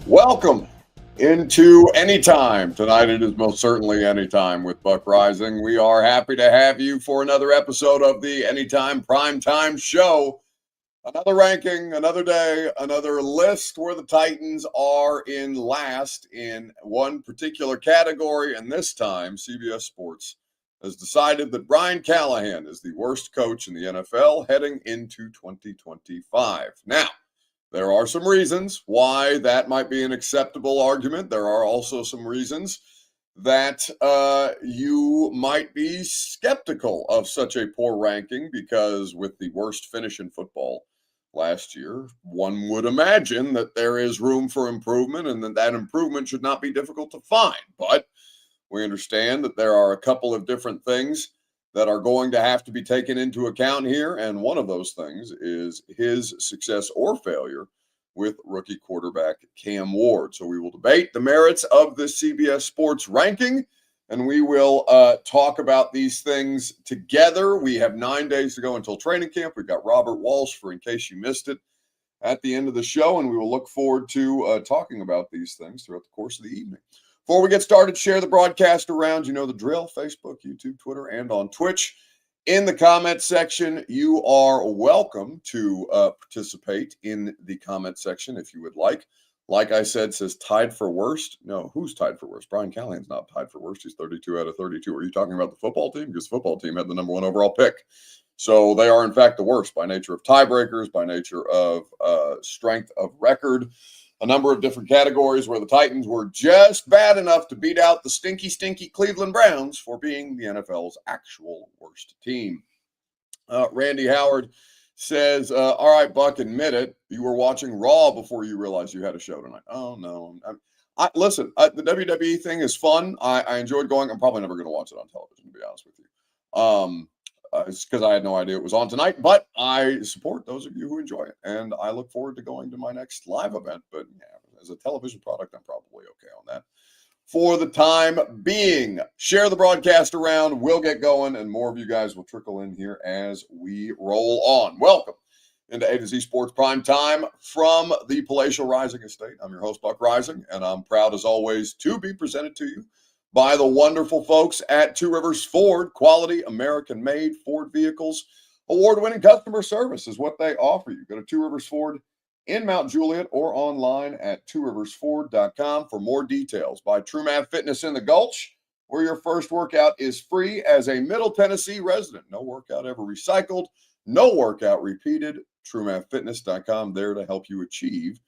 Welcome into Anytime. Tonight it is most certainly Anytime with Buck Rising. We are happy to have you for another episode of the Anytime Primetime Show. Another ranking, another day, another list where the Titans are in last in one particular category. And this time, CBS Sports has decided that Brian Callahan is the worst coach in the NFL heading into 2025. Now, there are some reasons why that might be an acceptable argument. There are also some reasons that you might be skeptical of such a poor ranking because with the worst finish in football last year, one would imagine that there is room for improvement and that improvement should not be difficult to find. But we understand that there are a couple of different things that are going to have to be taken into account here. And one of those things is his success or failure with rookie quarterback Cam Ward. So we will debate the merits of the CBS Sports ranking, and we will talk about these things together. We have 9 days to go until training camp. We've got Robert Walsh for In Case You Missed It at the end of the show, and we will look forward to talking about these things throughout the course of the evening. Before we get started, share the broadcast around. You know the drill: Facebook, YouTube, Twitter, and on Twitch. In the comment section, you are welcome to participate in the comment section if you would like. Like I said, says tied for worst. No, who's tied for worst? Brian Callahan's not tied for worst. He's 32 out of 32. Are you talking about the football team? Because the football team had the number one overall pick. So they are, in fact, the worst by nature of tiebreakers, by nature of strength of record. A number of different categories where the Titans were just bad enough to beat out the stinky Cleveland Browns for being the NFL's actual worst team. Randy Howard says, all right, Buck, admit it. You were watching Raw before you realized you had a show tonight. Oh, no. Listen, the WWE thing is fun. I enjoyed going. I'm probably never going to watch it on television, to be honest with you. It's because I had no idea it was on tonight, but I support those of you who enjoy it, and I look forward to going to my next live event. But yeah, as a television product, I'm probably okay on that. For the time being, share the broadcast around. We'll get going, and more of you guys will trickle in here as we roll on. Welcome into A to Z Sports Prime Time from the palatial Rising Estate. I'm your host, Buck Rising, and I'm proud, as always, to be presented to you by the wonderful folks at Two Rivers Ford. Quality, American-made Ford vehicles. Award-winning customer service is what they offer you. Go to Two Rivers Ford in Mount Juliet or online at tworiversford.com for more details. By TrueMath Fitness in the Gulch, where your first workout is free as a Middle Tennessee resident. No workout ever recycled, no workout repeated. TrueMathFitness.com, there to help you achieve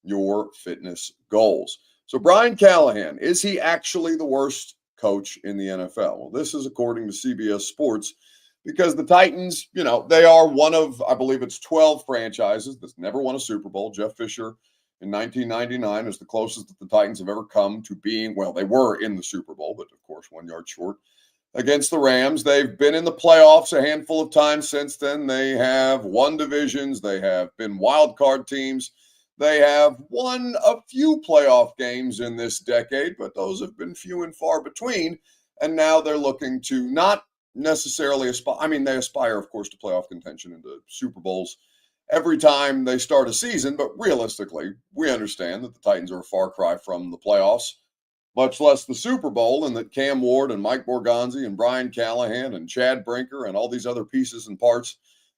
your fitness goals. So Brian Callahan, is he actually the worst coach in the NFL? Well, this is according to CBS Sports, because the Titans, they are one of, I believe it's 12 franchises that's never won a Super Bowl. Jeff Fisher in 1999 is the closest that the Titans have ever come to being, well, they were in the Super Bowl, but of course 1 yard short against the Rams. They've been in the playoffs a handful of times since then. They have won divisions. They have been wild card teams. They have won a few playoff games in this decade, but those have been few and far between. And now they're looking to not necessarily aspire. I mean, they aspire, of course, to playoff contention into Super Bowls every time they start a season. But realistically, we understand that the Titans are a far cry from the playoffs, much less the Super Bowl, and that Cam Ward and Mike Borgonzi and Brian Callahan and Chad Brinker and all these other pieces and parts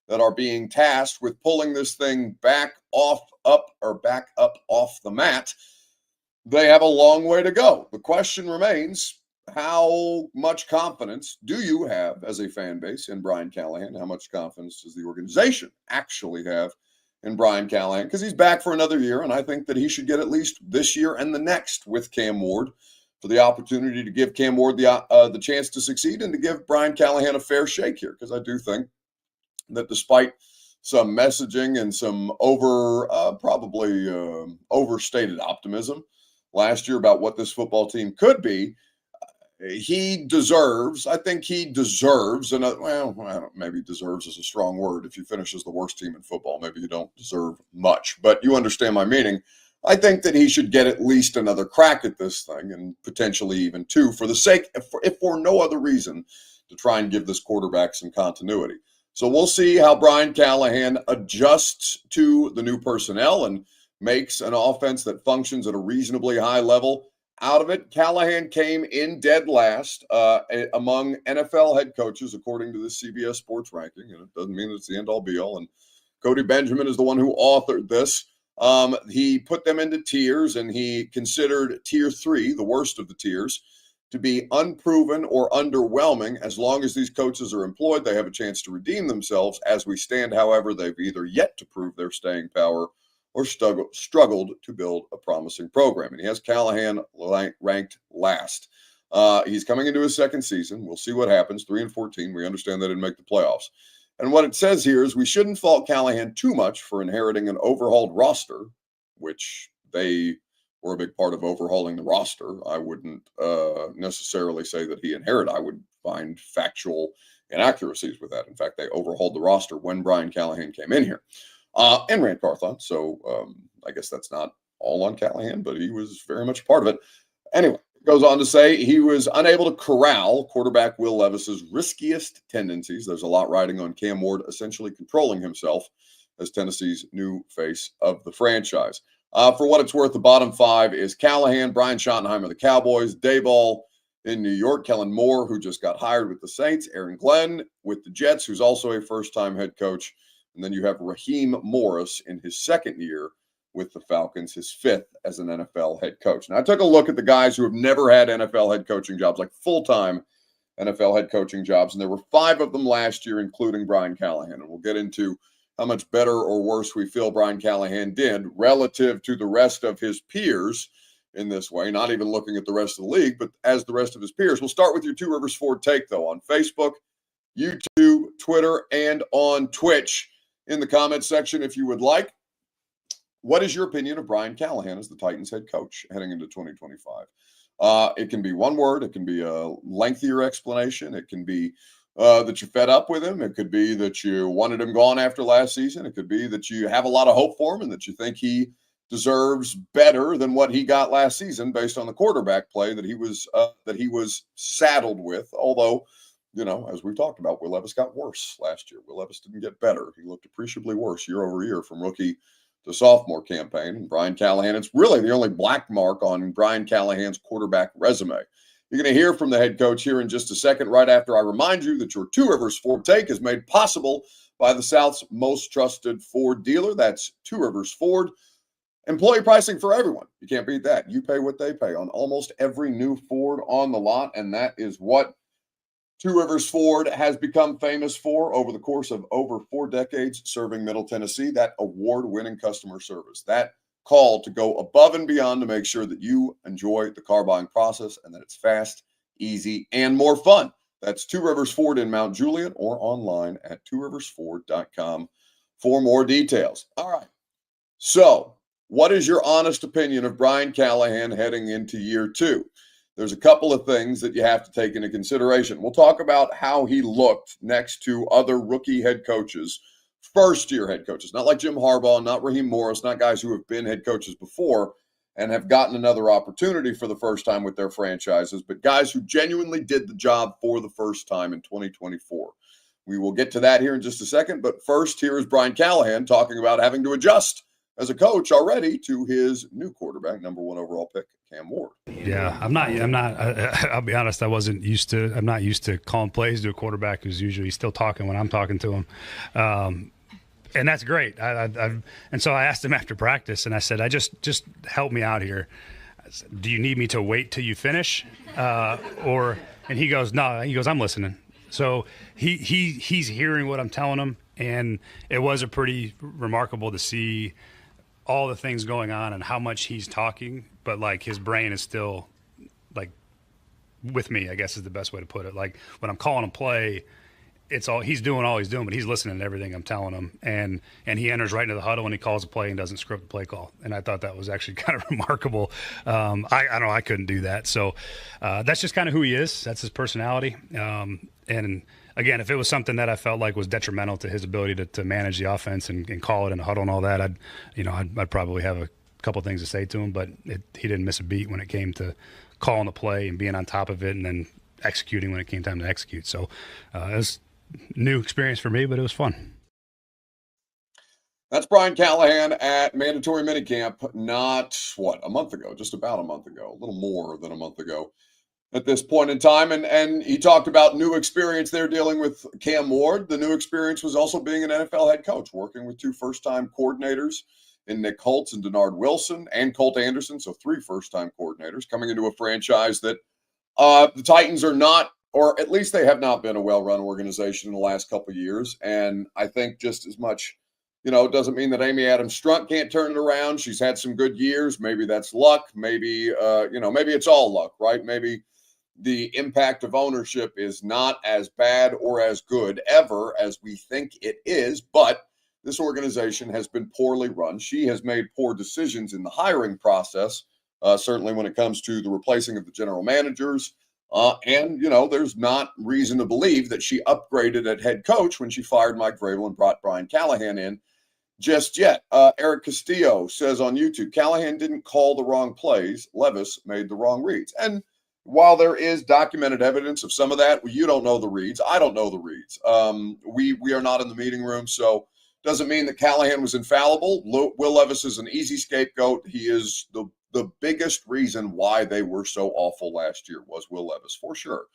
that are being tasked with pulling this thing back up off the mat, they have a long way to go. The question remains, how much confidence do you have as a fan base in Brian Callahan? How much confidence does the organization actually have in Brian Callahan? Because he's back for another year, and I think that he should get at least this year and the next with Cam Ward for the opportunity to give Cam Ward the chance to succeed and to give Brian Callahan a fair shake here, because I do think that despite some messaging and some overstated optimism last year about what this football team could be, I think he deserves another, maybe deserves is a strong word. If you finish as the worst team in football, maybe you don't deserve much, but you understand my meaning. I think that he should get at least another crack at this thing, and potentially even two, for the sake, if for no other reason, to try and give this quarterback some continuity. So we'll see how Brian Callahan adjusts to the new personnel and makes an offense that functions at a reasonably high level. Out of it, Callahan came in dead last among NFL head coaches, according to the CBS Sports ranking. And it doesn't mean it's the end-all be-all. And Cody Benjamin is the one who authored this. He put them into tiers, and he considered tier 3, the worst of the tiers, to be unproven or underwhelming. As long as these coaches are employed, they have a chance to redeem themselves. As we stand, however, they've either yet to prove their staying power or struggled to build a promising program. And he has Callahan ranked last. He's coming into his second season. We'll see what happens. 3-14. We understand they didn't make the playoffs. And what it says here is we shouldn't fault Callahan too much for inheriting an overhauled roster, which they were a big part of overhauling the roster. I wouldn't necessarily say that he inherited. I would find factual inaccuracies with that. In fact, they overhauled the roster when Brian Callahan came in here. And Rand Carthon. So I guess that's not all on Callahan, but he was very much a part of it. Anyway, it goes on to say he was unable to corral quarterback Will Levis's riskiest tendencies. There's a lot riding on Cam Ward essentially controlling himself as Tennessee's new face of the franchise. For what it's worth, the bottom 5 is Callahan, Brian Schottenheimer, the Cowboys, Daboll in New York, Kellen Moore, who just got hired with the Saints, Aaron Glenn with the Jets, who's also a first-time head coach. And then you have Raheem Morris in his second year with the Falcons, his 5th as an NFL head coach. Now, I took a look at the guys who have never had NFL head coaching jobs, like full-time NFL head coaching jobs, and there were 5 of them last year, including Brian Callahan. And we'll get into how much better or worse we feel Brian Callahan did relative to the rest of his peers in this way, not even looking at the rest of the league, but as the rest of his peers. We'll start with your Two Rivers Ford take, though, on Facebook, YouTube, Twitter, and on Twitch. In the comments section, if you would like, what is your opinion of Brian Callahan as the Titans head coach heading into 2025? It can be one word. It can be a lengthier explanation. It can be that you're fed up with him. It could be that you wanted him gone after last season. It could be that you have a lot of hope for him and that you think he deserves better than what he got last season based on the quarterback play that he was saddled with. Although, you know, as we've talked about, Will Levis got worse last year. Will Levis didn't get better. He looked appreciably worse year over year from rookie to sophomore campaign. And Brian Callahan, it's really the only black mark on Brian Callahan's quarterback resume. You're going to hear from the head coach here in just a second, right after I remind you that your Two Rivers Ford take is made possible by the South's most trusted Ford dealer. That's Two Rivers Ford. Employee pricing for everyone. You can't beat that. You pay what they pay on almost every new Ford on the lot, and that is what Two Rivers Ford has become famous for over the course of over 4 decades serving Middle Tennessee. That award-winning customer service, that call to go above and beyond to make sure that you enjoy the car buying process and that it's fast, easy, and more fun. That's Two Rivers Ford in Mount Juliet or online at tworiversford.com for more details. All right. So, what is your honest opinion of Brian Callahan heading into year 2? There's a couple of things that you have to take into consideration. We'll talk about how he looked next to other rookie head coaches, first-year head coaches, not like Jim Harbaugh, not Raheem Morris, not guys who have been head coaches before and have gotten another opportunity for the first time with their franchises, but guys who genuinely did the job for the first time in 2024. We will get to that here in just a second, but first, here is Brian Callahan talking about having to adjust as a coach already to his new quarterback, number 1 overall pick, Cam Ward. Yeah, I'll be honest, I'm not used to calling plays to a quarterback who's usually still talking when I'm talking to him. And that's great. And so I asked him after practice, and I said, just help me out here. Said, do you need me to wait till you finish? And he goes, no, I'm listening. So he's hearing what I'm telling him. And it was a pretty remarkable to see all the things going on and how much he's talking, but like his brain is still like with me, I guess is the best way to put it. Like when I'm calling a play, he's doing all he's doing, but he's listening to everything I'm telling him. And he enters right into the huddle and he calls a play and doesn't script the play call. And I thought that was actually kind of remarkable. I don't know, I couldn't do that. So that's just kind of who he is. That's his personality. And again, if it was something that I felt like was detrimental to his ability to manage the offense and call it in a huddle and all that, I'd probably have a couple things to say to him. But he didn't miss a beat when it came to calling the play and being on top of it and then executing when it came time to execute. So it was a new experience for me, but it was fun. That's Brian Callahan at mandatory minicamp, not a month ago, just about a month ago, a little more than a month ago at this point in time. And he talked about new experience there dealing with Cam Ward. The new experience was also being an NFL head coach, working with two first-time coordinators in Nick Holtz and Denard Wilson and Colt Anderson. So three first-time coordinators coming into a franchise that the Titans are not, or at least they have not been a well-run organization in the last couple of years. And I think just as much, it doesn't mean that Amy Adams Strunk can't turn it around. She's had some good years. Maybe that's luck. Maybe, maybe it's all luck, right? Maybe the impact of ownership is not as bad or as good ever as we think it is, but this organization has been poorly run. She has made poor decisions in the hiring process, certainly when it comes to the replacing of the general managers. And there's not reason to believe that she upgraded at head coach when she fired Mike Vrabel and brought Brian Callahan in just yet. Eric Castillo says on YouTube, Callahan didn't call the wrong plays. Levis made the wrong reads. And while there is documented evidence of some of that, you don't know the reads. I don't know the reads. We are not in the meeting room, so doesn't mean that Callahan was infallible. Will Levis is an easy scapegoat. He is the biggest reason why they were so awful last year was Will Levis, for sure.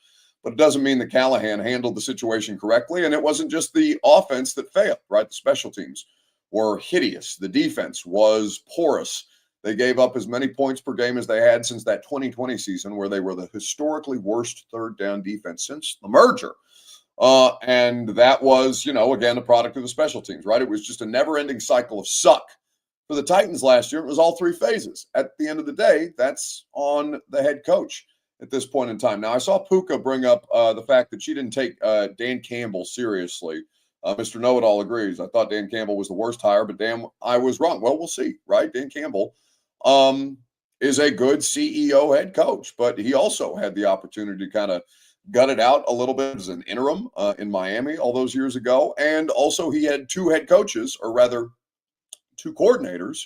But it doesn't mean that Callahan handled the situation correctly, and it wasn't just the offense that failed, right? The special teams were hideous. The defense was porous. They gave up as many points per game as they had since that 2020 season, where they were the historically worst third down defense since the merger. And that was, again, a product of the special teams, right? It was just a never-ending cycle of suck. For the Titans last year, it was all three phases. At the end of the day, that's on the head coach at this point in time. Now, I saw Puka bring up the fact that she didn't take Dan Campbell seriously. Mr. Know-It-All agrees. I thought Dan Campbell was the worst hire, but damn, I was wrong. Well, we'll see, right? Dan Campbell is a good CEO head coach, but he also had the opportunity to kind of gut it out a little bit as an interim in Miami all those years ago. And also he had two head coaches, or rather two coordinators,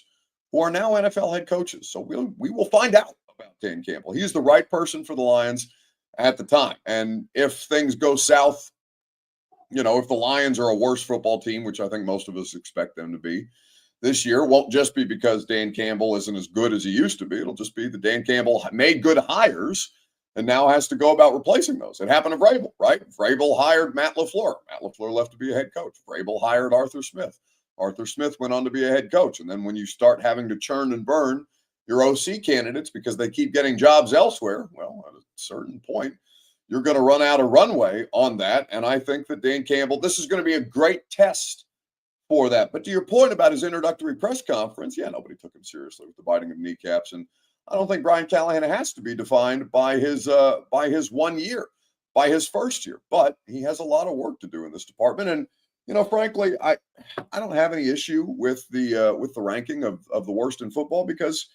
who are now NFL head coaches. So we will find out about Dan Campbell. He's the right person for the Lions at the time. And if things go south, if the Lions are a worse football team, which I think most of us expect them to be this year, won't just be because Dan Campbell isn't as good as he used to be. It'll just be that Dan Campbell made good hires and now has to go about replacing those. It happened to Vrabel, right? Vrabel hired Matt LaFleur. Matt LaFleur left to be a head coach. Vrabel hired Arthur Smith. Arthur Smith went on to be a head coach. And then when you start having to churn and burn your OC candidates because they keep getting jobs elsewhere, well, at a certain point, you're going to run out of runway on that. And I think that Dan Campbell, this is going to be a great test for that. But to your point about his introductory press conference, yeah, nobody took him seriously with the biting of kneecaps. And I don't think Brian Callahan has to be defined by his 1 year, by his first year. But he has a lot of work to do in this department. And frankly, I don't have any issue with the ranking of the worst in football, because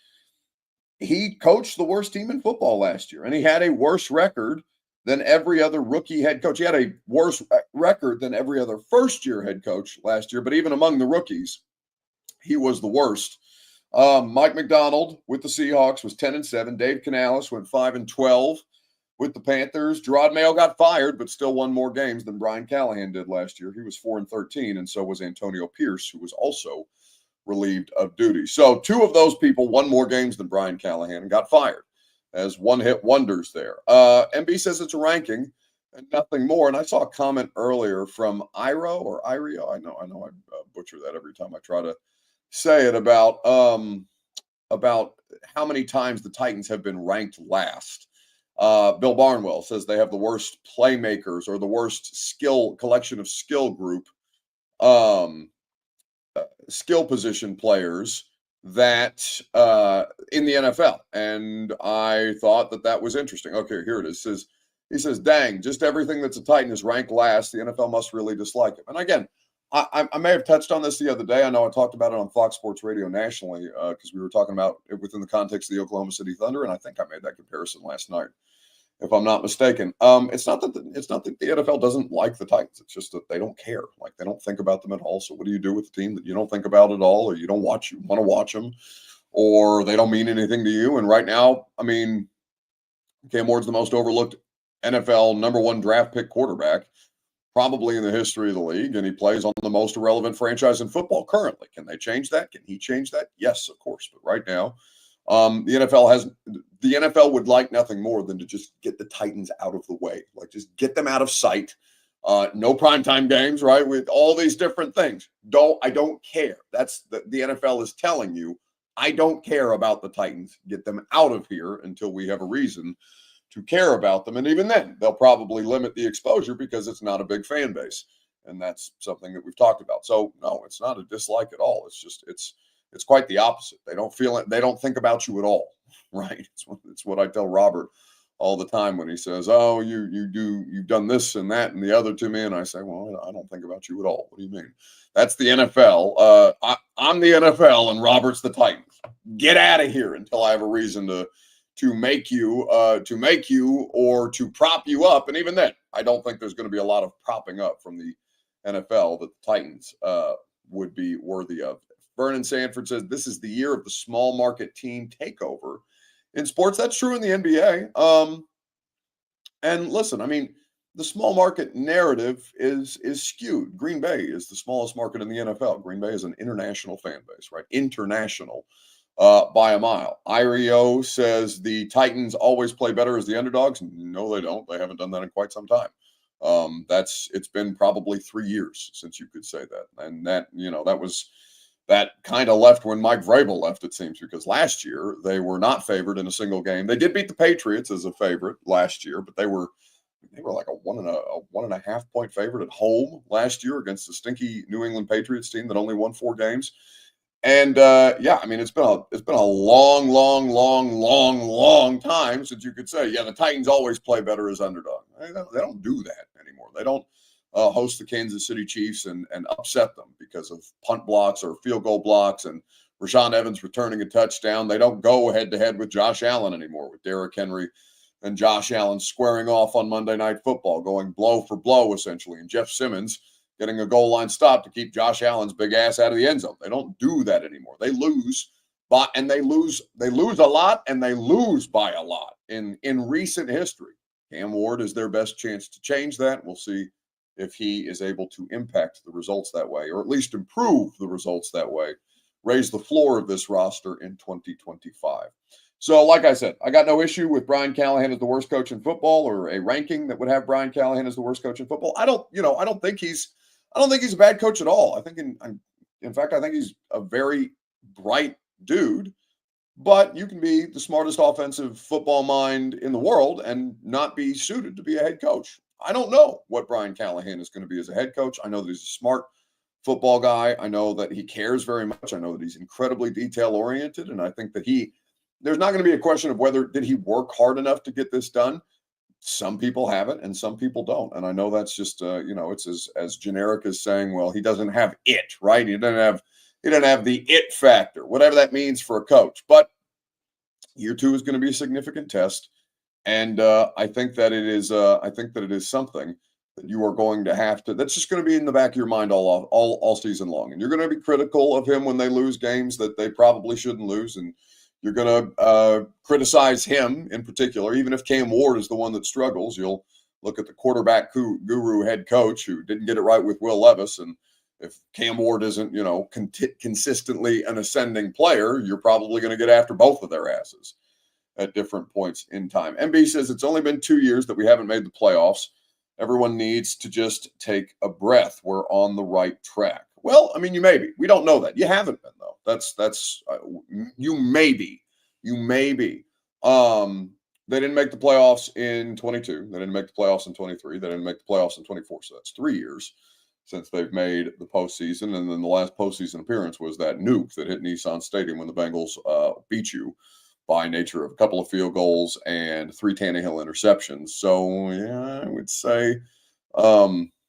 he coached the worst team in football last year, and he had a worse record than every other rookie head coach. He had a worse record than every other first-year head coach last year, but even among the rookies, he was the worst. Mike McDonald with the Seahawks was 10-7. Dave Canales went 5-12 with the Panthers. Gerard Mayo got fired, but still won more games than Brian Callahan did last year. He was 4-13, and so was Antonio Pierce, who was also relieved of duty. So two of those people won more games than Brian Callahan and got fired as one-hit wonders there. MB says it's a ranking and nothing more. And I saw a comment earlier from Iro or Irio. I know I butcher that every time I try to say it, about how many times the Titans have been ranked last. Bill Barnwell says they have the worst playmakers, or the worst collection of skill group, skill position players that in the NFL. And I thought that was interesting. Okay, here it is. He says, dang, just everything that's a Titan is ranked last. The NFL must really dislike him. And again, I may have touched on this the other day. I know I talked about it on Fox Sports Radio nationally because we were talking about it within the context of the Oklahoma City Thunder, and I think I made that comparison last night, if I'm not mistaken. It's not that the NFL doesn't like the Titans. It's just that they don't care. Like, they don't think about them at all. So what do you do with the team that you don't think about at all, or you don't want to watch them, or they don't mean anything to you? And right now, I mean, Cam Ward's the most overlooked NFL number one draft pick quarterback. probably in the history of the league, and he plays on the most irrelevant franchise in football currently. Can they change that? Can he change that? Yes, of course. But right now, the NFL would like nothing more than to just get the Titans out of the way, like just get them out of sight. No primetime games, right? With all these different things. I don't care. That's the NFL is telling you. I don't care about the Titans. Get them out of here until we have a reason to care about them. And even then, they'll probably limit the exposure because it's not a big fan base. And that's something that we've talked about. So no, it's not a dislike at all. It's just, it's quite the opposite. They don't feel it. They don't think about you at all. Right. It's what I tell Robert all the time when he says, oh, you've done this and that and the other to me. And I say, well, I don't think about you at all. What do you mean? That's the NFL. I'm the NFL and Robert's the Titans. Get out of here until I have a reason to make you or to prop you up. And even then, I don't think there's going to be a lot of propping up from the NFL that the Titans would be worthy of. Vernon Sanford says this is the year of the small market team takeover in sports. That's true in the NBA. And listen, I mean, the small market narrative is skewed. Green Bay is the smallest market in the NFL. Green Bay is an international fan base, right? International by a mile. Irio says the Titans always play better as the underdogs. No, they don't. They haven't done that in quite some time. It's been probably 3 years since you could say that. And that kind of left when Mike Vrabel left, it seems, because last year they were not favored in a single game. They did beat the Patriots as a favorite last year, but they were like a 1.5 point favorite at home last year against the stinky New England Patriots team that only won 4 games. And I mean, it's been a long time since you could say, yeah, the Titans always play better as underdog. They don't do that anymore. They don't host the Kansas City Chiefs and upset them because of punt blocks or field goal blocks and Rashaan Evans returning a touchdown. They don't go head to head with Josh Allen anymore, with Derrick Henry and Josh Allen squaring off on Monday Night Football, going blow for blow essentially, and Jeff Simmons getting a goal line stop to keep Josh Allen's big ass out of the end zone. They don't do that anymore. They lose, they lose a lot, and they lose by a lot in recent history. Cam Ward is their best chance to change that. We'll see if he is able to impact the results that way, or at least improve the results that way, raise the floor of this roster in 2025. So, like I said, I got no issue with Brian Callahan as the worst coach in football, or a ranking that would have Brian Callahan as the worst coach in football. I don't think he's a bad coach at all. I think, in fact, I think he's a very bright dude. But you can be the smartest offensive football mind in the world and not be suited to be a head coach. I don't know what Brian Callahan is going to be as a head coach. I know that he's a smart football guy. I know that he cares very much. I know that he's incredibly detail-oriented, and I think that there's not going to be a question of whether did he work hard enough to get this done. Some people have it and some people don't. And I know that's just, it's as generic as saying, well, he doesn't have it, right? He doesn't have the it factor, whatever that means for a coach. But year 2 is going to be a significant test. And I think that it is something that you are going to have to, that's just going to be in the back of your mind all season long. And you're going to be critical of him when they lose games that they probably shouldn't lose. And you're going to criticize him in particular, even if Cam Ward is the one that struggles. You'll look at the quarterback guru head coach who didn't get it right with Will Levis. And if Cam Ward isn't, consistently an ascending player, you're probably going to get after both of their asses at different points in time. MB says it's only been 2 years that we haven't made the playoffs. Everyone needs to just take a breath. We're on the right track. Well, I mean, you may be. We don't know that. You haven't been, though. You may be. They didn't make the playoffs in 22. They didn't make the playoffs in 23. They didn't make the playoffs in 24. So that's 3 years since they've made the postseason. And then the last postseason appearance was that nuke that hit Nissan Stadium when the Bengals beat you by nature of a couple of field goals and 3 Tannehill interceptions. So, yeah, I would say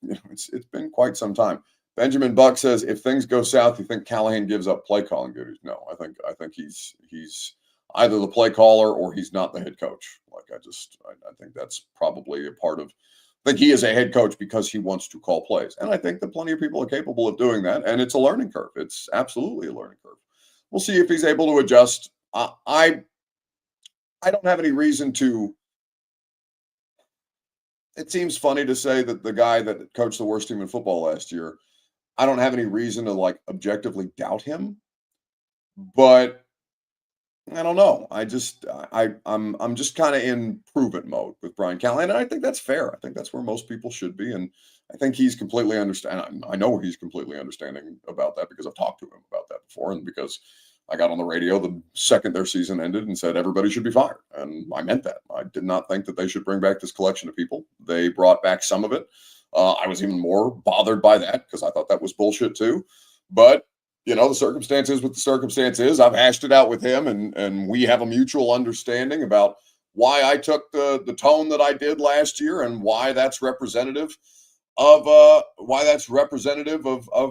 it's been quite some time. Benjamin Buck says, if things go south, you think Callahan gives up play calling duties? No, I think he's either the play caller or he's not the head coach. I think that's probably a part of, I think he is a head coach because he wants to call plays. And I think that plenty of people are capable of doing that. And it's a learning curve. It's absolutely a learning curve. We'll see if he's able to adjust. I don't have any reason to it seems funny to say that the guy that coached the worst team in football last year, I don't have any reason to like objectively doubt him, but I don't know. I'm just kind of in prove it mode with Brian Callahan, and I think that's fair. I think that's where most people should be, and I think he's completely understand. I know he's completely understanding about that because I've talked to him about that before, and because I got on the radio the second their season ended and said everybody should be fired, and I meant that. I did not think that they should bring back this collection of people. They brought back some of it. I was even more bothered by that because I thought that was bullshit too, but the circumstances with the circumstances. I've hashed it out with him, and we have a mutual understanding about why I took the tone that I did last year and why that's representative of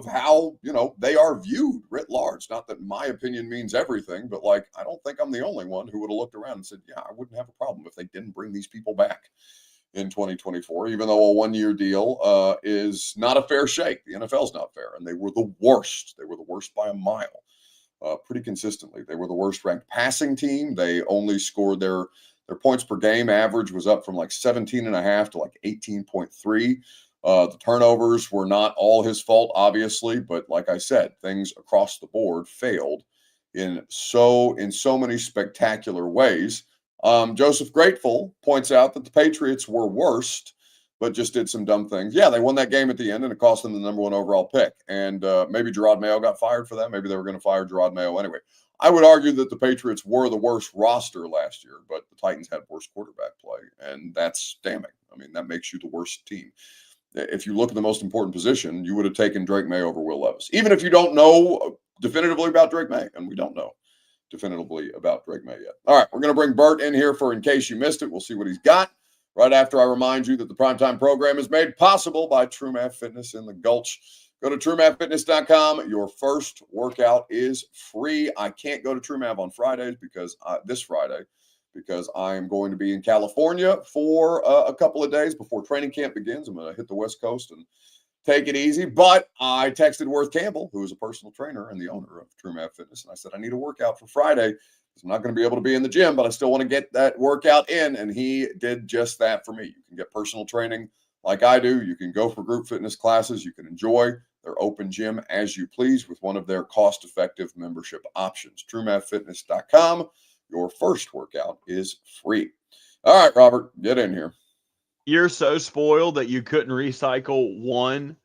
how they are viewed writ large. Not that my opinion means everything, but like I don't think I'm the only one who would have looked around and said, yeah, I wouldn't have a problem if they didn't bring these people back in 2024, even though a one-year deal is not a fair shake. The NFL's not fair, and they were the worst. They were the worst by a mile, pretty consistently. They were the worst ranked passing team. They only scored their points per game average was up from like 17.5 to like 18.3. The turnovers were not all his fault, obviously, but like I said, things across the board failed in so many spectacular ways. Joseph Grateful points out that the Patriots were worst, but just did some dumb things. Yeah, they won that game at the end, and it cost them the number 1 overall pick. And maybe Gerard Mayo got fired for that. Maybe they were going to fire Gerard Mayo anyway. I would argue that the Patriots were the worst roster last year, but the Titans had worse quarterback play, and that's damning. I mean, that makes you the worst team. If you look at the most important position, you would have taken Drake May over Will Levis, even if you don't know definitively about Drake May, and we don't know definitively about Drake May yet. All right, we're going to bring Bert in here for in case you missed it. We'll see what he's got right after I remind you that the Primetime program is made possible by True Math Fitness in the Gulch. Go to TrueMathFitness.com. Your first workout is free. I can't go to True Math on Fridays this Friday because I am going to be in California for a couple of days before training camp begins. I'm going to hit the West Coast and take it easy. But I texted Worth Campbell, who is a personal trainer and the owner of True Math Fitness, and I said, I need a workout for Friday. I'm not going to be able to be in the gym, but I still want to get that workout in. And he did just that for me. You can get personal training like I do. You can go for group fitness classes. You can enjoy their open gym as you please with one of their cost-effective membership options. TrueMathFitness.com. Your first workout is free. All right, Robert, get in here. You're so spoiled that you couldn't recycle one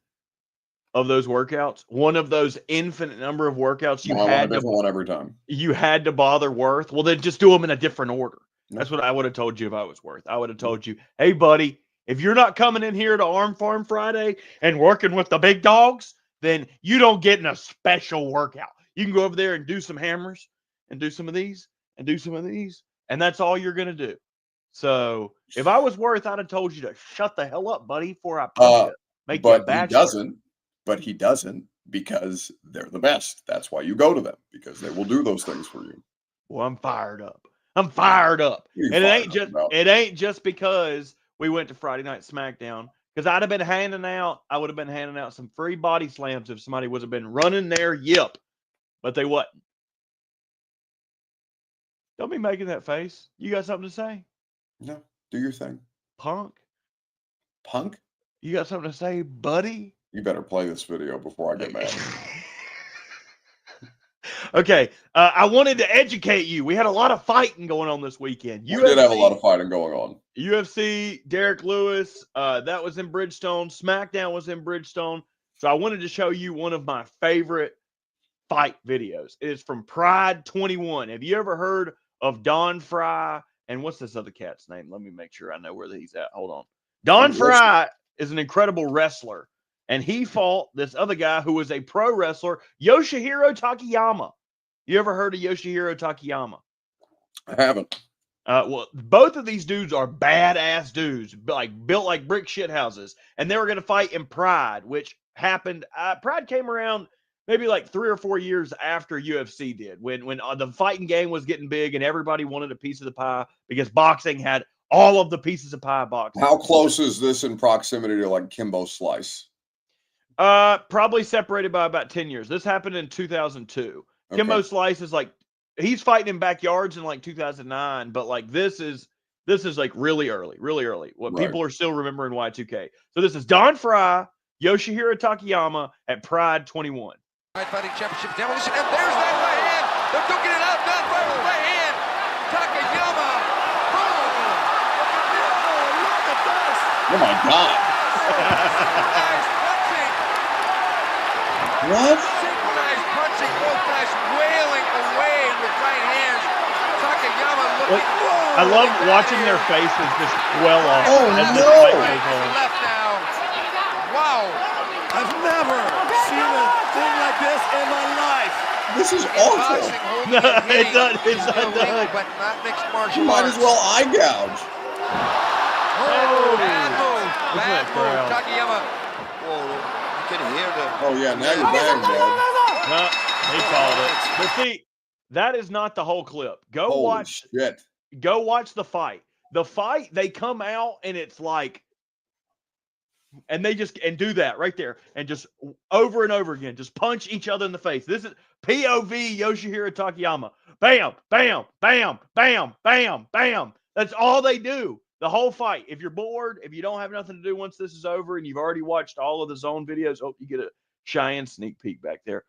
of those workouts, one of those infinite number of workouts I want a different one every time. You had to bother Worth. Well, then just do them in a different order. That's what I would have told you if I was Worth. I would have told you, hey, buddy, if you're not coming in here to Arm Farm Friday and working with the big dogs, then you don't get in a special workout. You can go over there and do some hammers and do some of these and do some of these, and that's all you're going to do. So if I was Worth, I'd have told you to shut the hell up, buddy, before I punch you. Make you a bachelor. But he doesn't because they're the best. That's why you go to them, because they will do those things for you. Well, I'm fired up. And it ain't just because we went to Friday Night SmackDown, because I would have been handing out some free body slams if somebody would have been running their yip, but they wasn't. Don't be making that face. You got something to say? No, do your thing. Punk? You got something to say, buddy? You better play this video before I get mad. Okay, I wanted to educate you. We had a lot of fighting going on this weekend. We did have a lot of fighting going on. UFC, Derek Lewis, that was in Bridgestone. SmackDown was in Bridgestone. So I wanted to show you one of my favorite fight videos. It is from Pride 21. Have you ever heard of Don Fry? And what's this other cat's name? Let me make sure I know where he's at. Hold on. Don Fry is an incredible wrestler. And he fought this other guy who was a pro wrestler, Yoshihiro Takayama. You ever heard of Yoshihiro Takayama? I haven't. Well, both of these dudes are badass dudes, built like brick shithouses. And they were going to fight in Pride, which happened. Pride came around maybe like 3 or 4 years after UFC did, when the fighting game was getting big and everybody wanted a piece of the pie because boxing had all of the pieces of pie boxing. How close is this in proximity to like Kimbo Slice? Probably separated by about 10 years. This happened in 2002. Okay. Kimbo Slice is like, he's fighting in backyards in like 2009, but like this is This is like really early. What Right. people are still remembering Y2K. So this is Don Fry, Yoshihiro Takayama at Pride 21. Fighting championship demolition, and there's that right hand. They're duking it out. Don Fry with the right hand. Takayama. Look at this. Oh my God. Synchronized punching. What? Synchronized punching. Both guys wailing away with right hands. Takayama looking. I love watching their faces just well off. Oh, as no. the fight Right goes to on. the left now. Wow. I've never seen a thing like this in my life. This is Boxing, awful. holding No, and hitting it's not is done. illegal, but not mixed You martial might arts. as well eye gouge. Oh, bad move. Look Bad at that move. crowd. Takayama. Whoa, you can hear the. Oh yeah, now you're bang, Dad. No, he called it. But see, that is not the whole clip. Go Holy watch shit. the fight. The fight, they come out and it's like, and they just do that right there and just over and over again, just punch each other in the face. This is POV Yoshihiro Takayama. Bam, bam, bam, bam, bam, bam. That's all they do the whole fight. If you're bored, if you don't have nothing to do once this is over and you've already watched all of the zone videos, hope you get a Cheyenne sneak peek back there.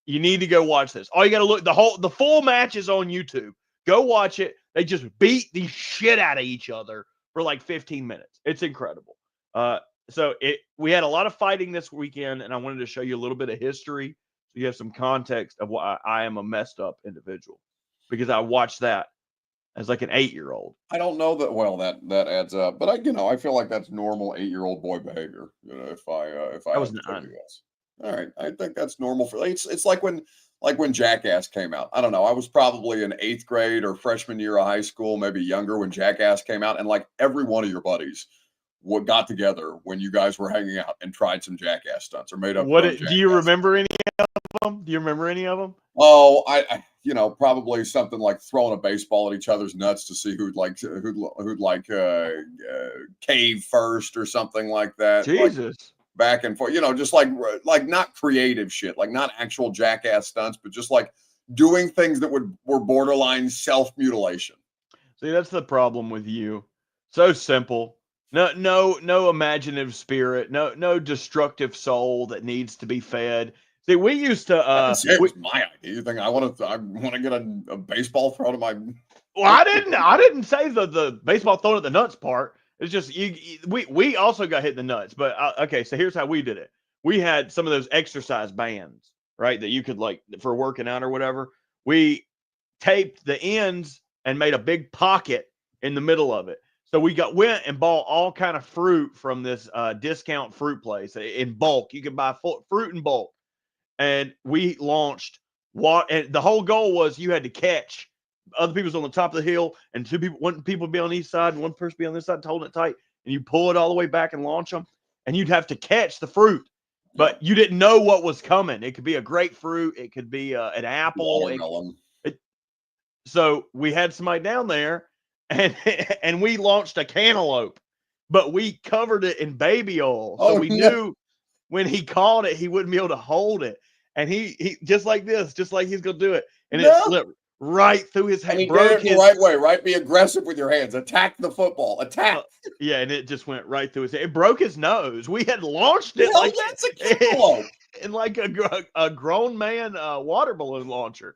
You need to go watch this. All you got to look, the full match is on YouTube. Go watch it. They just beat the shit out of each other for like 15 minutes. It's incredible. So we had a lot of fighting this weekend, and I wanted to show you a little bit of history so you have some context of why I am a messed up individual, because I watched that as like an 8-year-old. I don't know that. Well, that adds up, but I feel like that's normal 8-year-old boy behavior. If I I was had to tell 9. you this. All right, I think that's normal for it's like when Jackass came out. I don't know. I was probably in 8th grade or freshman year of high school, maybe younger, when Jackass came out, and like every one of your buddies got together when you guys were hanging out and tried some Jackass stunts or made up. Do you remember any of them? Do you remember any of them? Oh, I probably something like throwing a baseball at each other's nuts to see who'd cave first or something like that. Jesus. Like back and forth, just like not creative shit, like not actual Jackass stunts, but just like doing things that were borderline self-mutilation. See, that's the problem with you. So simple. No imaginative spirit. No destructive soul that needs to be fed. See, we used to. I didn't say it was my idea. You think I want to get a baseball thrown at my? Well, I didn't say the baseball thrown at the nuts part. It's just we also got hit in the nuts. But okay, so here's how we did it. We had some of those exercise bands, right, that you could like for working out or whatever. We taped the ends and made a big pocket in the middle of it. So we went and bought all kind of fruit from this discount fruit place in bulk. You could buy fruit in bulk. And we launched and the whole goal was you had to catch other people's on the top of the hill, and one people be on each side and one person be on this side holding it tight, and you pull it all the way back and launch them, and you'd have to catch the fruit, but you didn't know what was coming. It could be a grapefruit, it could be an apple. So we had somebody down there, and we launched a cantaloupe, but we covered it in baby oil, so we knew when he caught it, he wouldn't be able to hold it. And he just like this, just like he's gonna do it, and it slipped right through his hand. And he did it the right way, right? Be aggressive with your hands. Attack the football. Attack. Yeah, and it just went right through his hand. It broke his nose. We had launched it like that's a cantaloupe. in like a grown man water balloon launcher.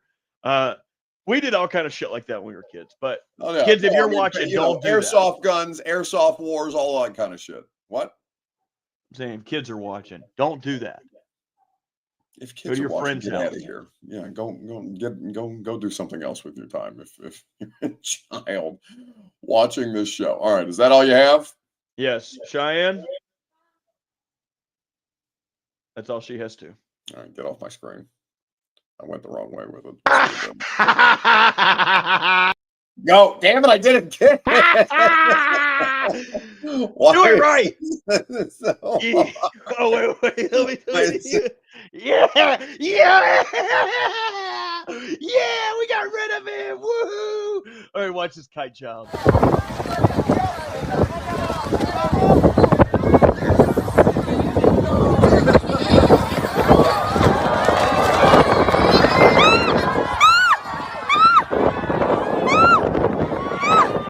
We did all kind of shit like that when we were kids. But kids, if you're watching, don't do airsoft that. guns, airsoft wars, all that kind of shit. What? I'm saying kids are watching. Don't do that. If kids are watching, get out of here. Yeah, go do something else with your time. If you're a child watching this show. All right, is that all you have? Yes, Cheyenne. That's all she has to. All right, get off my screen. I went the wrong way with it. Go, damn it! I did it again. Do it right. Oh wait, let me do it. Yeah, we got rid of him. Woohoo! All right, watch this kite child.